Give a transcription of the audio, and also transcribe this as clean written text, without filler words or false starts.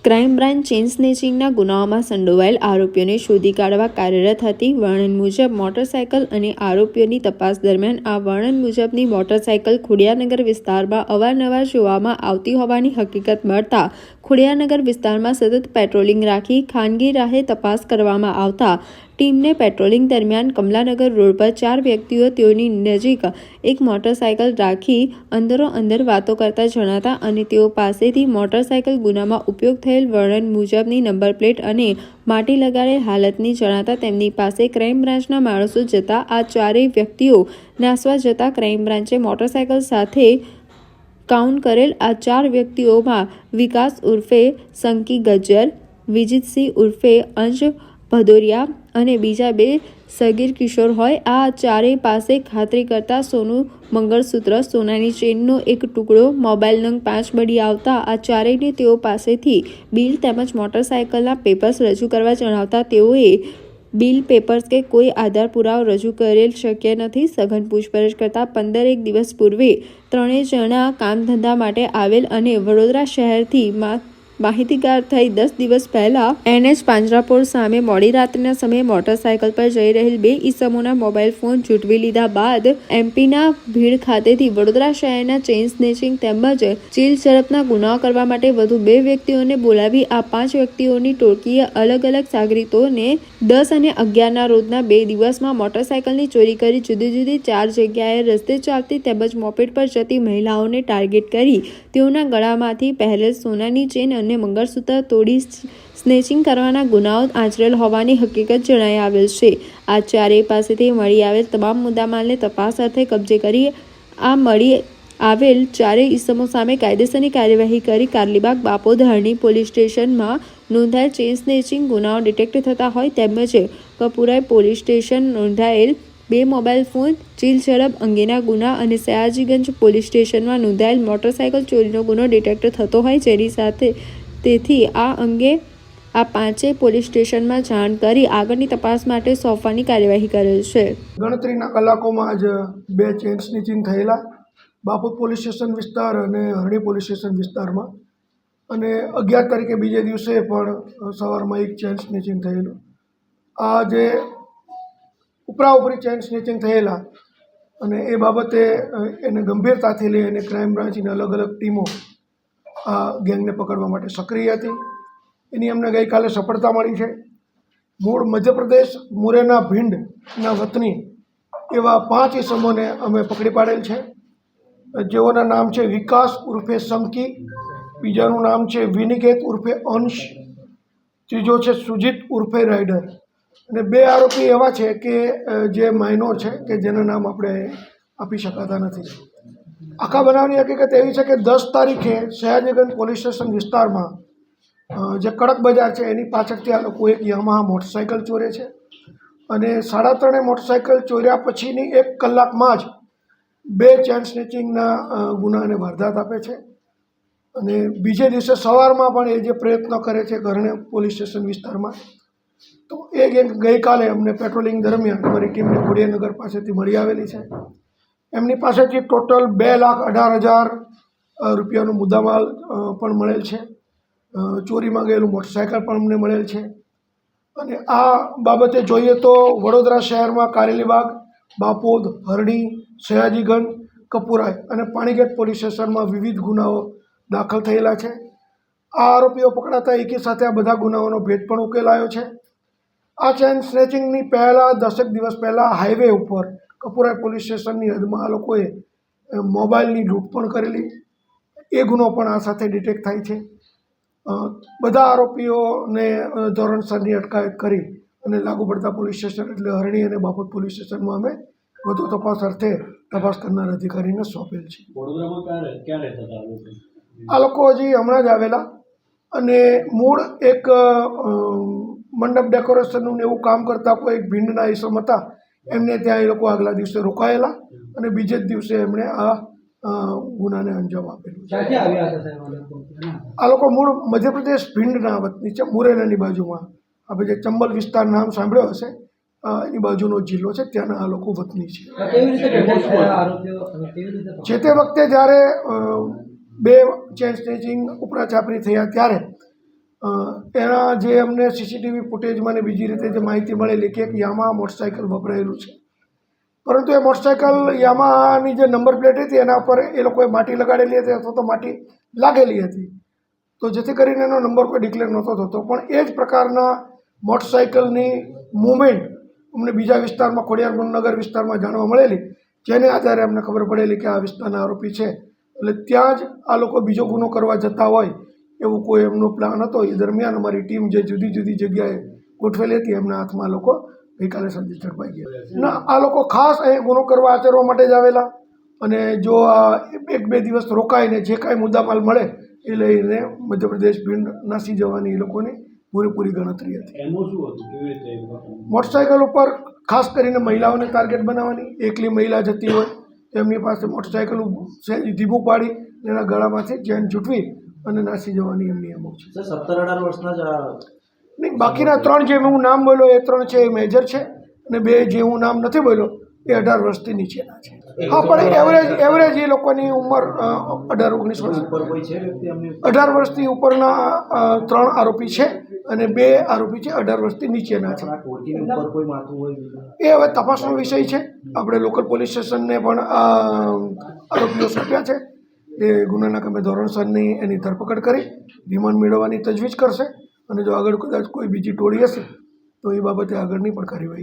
Crime branch chain સ્નેચિંગના ગુનાઓમાં સંડોવાયેલ આરોપીઓને શોધી કાઢવા કાર્યરત હતી. વર્ણન મુજબ મોટરસાયકલ અને આરોપીઓની તપાસ દરમિયાન આ વર્ણન મુજબની મોટરસાયકલ ખોડિયારનગર વિસ્તારમાં અવારનવાર જોવામાં આવતી હોવાની હકીકત મળતા ખોડિયારનગર વિસ્તારમાં સતત પેટ્રોલિંગ રાખી ખાનગી રાહે તપાસ કરવામાં આવતા ટીમને પેટ્રોલિંગ દરમિયાન કમલાનગર રોડ પર 4 વ્યક્તિઓ તેઓની નજીક એક મોટરસાયકલ રાખી અંદરો-અંદર વાતો કરતા જણાતા અને તેઓ પાસેથી મોટરસાયકલ ગુનામાં ઉપયોગ થયેલ વર્ણન મુજબની નંબર પ્લેટ અને માટી લગાડેલ હાલતની જણાતા તેમની પાસે ક્રાઇમ બ્રાન્ચના માણસો જતા આ 4 વ્યક્તિઓ નાસવા જતા ક્રાઇમ બ્રાન્ચે મોટરસાયકલ સાથે કાઉન્ટ કરેલ આ 4 વ્યક્તિઓમાં વિકાસ ઉર્ફે સંકી ગજ્જર, વિજીતસિંહ ઉર્ફે અંશ ભદોરિયા અને બીજા 2 સગીર કિશોર હોય. આ 4 પાસે ખાતરી કરતા સોનું મંગળસૂત્ર, સોનાની ચેનનો એક ટુકડો, મોબાઈલ નંગ 5 મળી આવતા આ 4ને તેઓ પાસેથી બિલ તેમજ મોટરસાયકલના પેપર્સ રજૂ કરવા જણાવતા તેઓએ બિલ, પેપર્સ કે કોઈ આધાર પુરાવો રજૂ કરેલ શક્ય નથી. સઘન પૂછપરછ કરતા 15 દિવસ પૂર્વે 3 જણા કામ ધંધા માટે આવેલ અને વડોદરા શહેરથી માહિતગાર થઈ 10 દિવસ પહેલા NH પાંજરાપોળ સામે મોડી રાત્રિના સમયે મોટરસાયકલ પર જઈ રહેલ 2 ઈસમોના મોબાઈલ ફોન ઝૂંટવી લીધા બાદ એમપીના ભીડ ખાતેથી વડોદરા શહેરના ચેઇન સ્નેચિંગ તેમજ ચીલ ઝડપના ગુનાઓ કરવા માટે વધુ 2 વ્યક્તિઓને બોલાવી આ 5 વ્યક્તિઓની ટોળકીએ અલગ અલગ સાગરીતોને 10 અને 11ના રોજના 2 દિવસમાં મોટરસાયકલની ચોરી કરી જુદી જુદી 4 જગ્યાએ રસ્તે ચાલતી તેમજ મોપેડ પર જતી મહિલાઓને ટાર્ગેટ કરી તેઓના ગળામાંથી પહેરેલ સોનાની ચેન અને મંગળસૂત્ર તોડી સ્નેચિંગ કરવાના ગુનાઓ આચરેલ હોવાની હકીકત જણાઈ આવેલ છે. આ 4 પાસેથી મળી આવેલ તમામ મુદ્દામાલને તપાસ અર્થે કબજે કરી આ મળી આવેલ 4 ઈસમો સામે કાયદેસરની કાર્યવાહી કરી કારલીબાગ, બાપોદ, હરણી પોલીસ સ્ટેશનમાં નોંધાયેલ ચેઇન સ્નેચિંગ ગુનાઓ ડિટેક્ટ થતા હોય તેમજ કપુરાઈ પોલીસ સ્ટેશન નોંધાયેલ 2 મોબાઈલ ફોન, ચીલ ઝડપ અંગેના ગુના અને સયાજીગંજ પોલીસ સ્ટેશનમાં નોંધાયેલ મોટરસાયકલ ચોરીનો ગુનો ડિટેક્ટ થતો હોય જેની સાથે તેથી આ અંગે આ 5 પોલીસ સ્ટેશનમાં જાણ કરી આગળની તપાસ માટે સોંપવાની કાર્યવાહી કરેલ છે. ગણતરીના કલાકોમાં જ 2 ચેઇન સ્નેચિંગ થયેલા બાપોદ પોલીસ સ્ટેશન વિસ્તાર અને હરણી પોલીસ સ્ટેશન વિસ્તારમાં અને 11 તારીખે બીજે દિવસે પણ સવારમાં એક ચેઇન સ્નેચિંગ થયેલું. આ જે ઉપરાઉપરી ચેઇન સ્નેચિંગ થયેલા અને એ બાબતે એને ગંભીરતાથી લઈ અને ક્રાઇમ બ્રાન્ચની અલગ અલગ ટીમો આ ગેંગને પકડવા માટે સક્રિય હતી. એની અમને ગઈકાલે સફળતા મળી છે. મૂળ મધ્યપ્રદેશ મુરેના ભીંડના વતની એવા 5 ઈસમોને અમે પકડી પાડેલ છે, જેઓના નામ છે વિકાસ ઉર્ફે સંકી, બીજાનું નામ છે વિનિકેત ઉર્ફે અંશ, ત્રીજો છે સુજીત ઉર્ફે રાઇડર અને 2 આરોપી એવા છે કે જે માઇનોર છે કે જેના નામ આપણે આપી શકાતા નથી. આખા બનાવની હકીકત એવી છે કે 10 તારીખે સયાજીગંજ પોલીસ સ્ટેશન વિસ્તારમાં જે કડક બજાર છે એની પાછળથી આ લોકો એક યામાહા મોટરસાયકલ ચોરે છે અને 3.5 મોટરસાયકલ ચોર્યા પછીની 1 કલાકમાં જ 2 ચેઇન સ્નેચિંગના ગુનાને વારદાત આપે છે અને બીજે દિવસે સવારમાં પણ એ જે પ્રયત્નો કરે છે ગરણે પોલીસ સ્ટેશન વિસ્તારમાં. તો એ ગેંગ ગઈકાલે અમને પેટ્રોલિંગ દરમિયાન અમારી ટીમને ખોડિયારનગર પાસેથી મળી આવેલી છે. એમની પાસેથી ટોટલ 2,18,000 રૂપિયાનો મુદ્દામાલ પણ મળેલ છે. ચોરીમાં ગયેલું મોટરસાયકલ પણ અમને મળેલ છે અને આ બાબતે જોઈએ તો વડોદરા શહેરમાં કારેલીબાગ, બાપોદ, હરણી, સયાજીગંજ, કપુરાઈ અને પાણીગેટ પોલીસ સ્ટેશનમાં વિવિધ ગુનાઓ દાખલ થયેલા છે. આ આરોપીઓ પકડાતા એકી સાથે આ બધા ગુનાઓનો ભેદ પણ ઉકેલાયો છે. આ ચેઇન સ્નેચિંગની પહેલાં 10 દિવસ પહેલાં હાઈવે ઉપર કપુરાઈ પોલીસ સ્ટેશનની હદમાં આ લોકોએ મોબાઈલની લૂંટ પણ કરેલી. એ ગુનો પણ આ સાથે ડિટેક્ટ થાય છે. બધા આરોપીઓને ધોરણસરની અટકાયત કરી અને લાગુ પડતા પોલીસ સ્ટેશન એટલે હરણી અને બાપોદ પોલીસ સ્ટેશનમાં અમે વધુ તપાસ અર્થે તપાસ કરનાર અધિકારીને સોંપેલ છે. આ લોકો હજી હમણાં જ આવેલા અને મૂળ એક મંડપ ડેકોરેશનનું એવું કામ કરતા કોઈ એક ભીંડના ઈસમ હતા, એમને ત્યાં એ લોકો આગલા દિવસે રોકાયેલા અને બીજે જ દિવસે એમણે આ ગુનાને અંજામ આપેલું. આ લોકો મૂળ મધ્યપ્રદેશ ભીંડના વતની છે, મુરેનાની બાજુમાં આપણે જે ચંબલ વિસ્તાર નામ સાંભળ્યો હશે એની બાજુનો જિલ્લો છે, ત્યાંના આ લોકો વતની છે. જે તે વખતે જ્યારે 2 ચેઇન સ્નેચિંગ ઉપરા ચાપરી થયા ત્યારે એના જે અમને સીસીટીવી ફૂટેજમાં ને બીજી રીતે જે માહિતી મળેલી કે એક યામા મોટરસાઇકલ વપરાયેલું છે, પરંતુ એ મોટરસાઇકલ યામાની જે નંબર પ્લેટ હતી એના ઉપર એ લોકોએ માટી લગાડેલી હતી અથવા તો માટી લાગેલી હતી, તો જેથી કરીને એનો નંબર કોઈ ડિક્લેર નહોતો થતો. પણ એ જ પ્રકારના મોટરસાઇકલની મૂવમેન્ટ અમને બીજા વિસ્તારમાં ખોડિયાર નગર વિસ્તારમાં જાણવા મળેલી, જેને આધારે અમને ખબર પડેલી કે આ વિસ્તારના આરોપી છે. એટલે ત્યાં જ આ લોકો બીજો ગુનો કરવા જતા હોય એવું કોઈ એમનો પ્લાન હતો. એ દરમિયાન અમારી ટીમ જે જુદી જુદી જગ્યાએ ગોઠવેલી હતી એમના હાથમાં લોકો ગઈકાલે સાંજે ઝડપાઈ ગયા. ના, આ લોકો ખાસ અહીં ગુનો કરવા આચરવા માટે જ આવેલા, અને જો આ 1-2 દિવસ રોકાઈને જે કાંઈ મુદ્દામાલ મળે એ લઈને મધ્યપ્રદેશ ભીંડ નાસી જવાની એ લોકોની પૂરેપૂરી ગણતરી હતી. મોટરસાઇકલ ઉપર ખાસ કરીને મહિલાઓને ટાર્ગેટ બનાવવાની. એકલી મહિલા જતી હોય તેમની પાસે મોટરસાઇકલ ધીમું પાડી એના ગળામાંથી ચેન છૂટવી અને નાસી જવાની એમની એમો છે. 17-18 વર્ષના જ નહીં, બાકીના 3 જે હું નામ બોલ્યો એ 3 છે એ મેજર છે, અને 2 જે હું નામ નથી બોલ્યો એ 18 વર્ષથી નીચેના છે. હા, પણ એવરેજ એ લોકોની ઉંમર 18-19 વર્ષ. 18 વર્ષથી ઉપરના 3 આરોપી છે અને 2 આરોપી છે 18 વર્ષથી નીચેના છે. એ હવે તપાસનો વિષય છે. આપણે લોકલ પોલીસ સ્ટેશનને પણ આરોપીઓ સોંપ્યા છે. એ ગુનાના કામે ધોરણસરની એની ધરપકડ કરી રિમાન્ડ મેળવવાની તજવીજ કરશે, અને જો આગળ કદાચ કોઈ બીજી ટોળી હશે તો એ બાબતે આગળની પણ કાર્યવાહી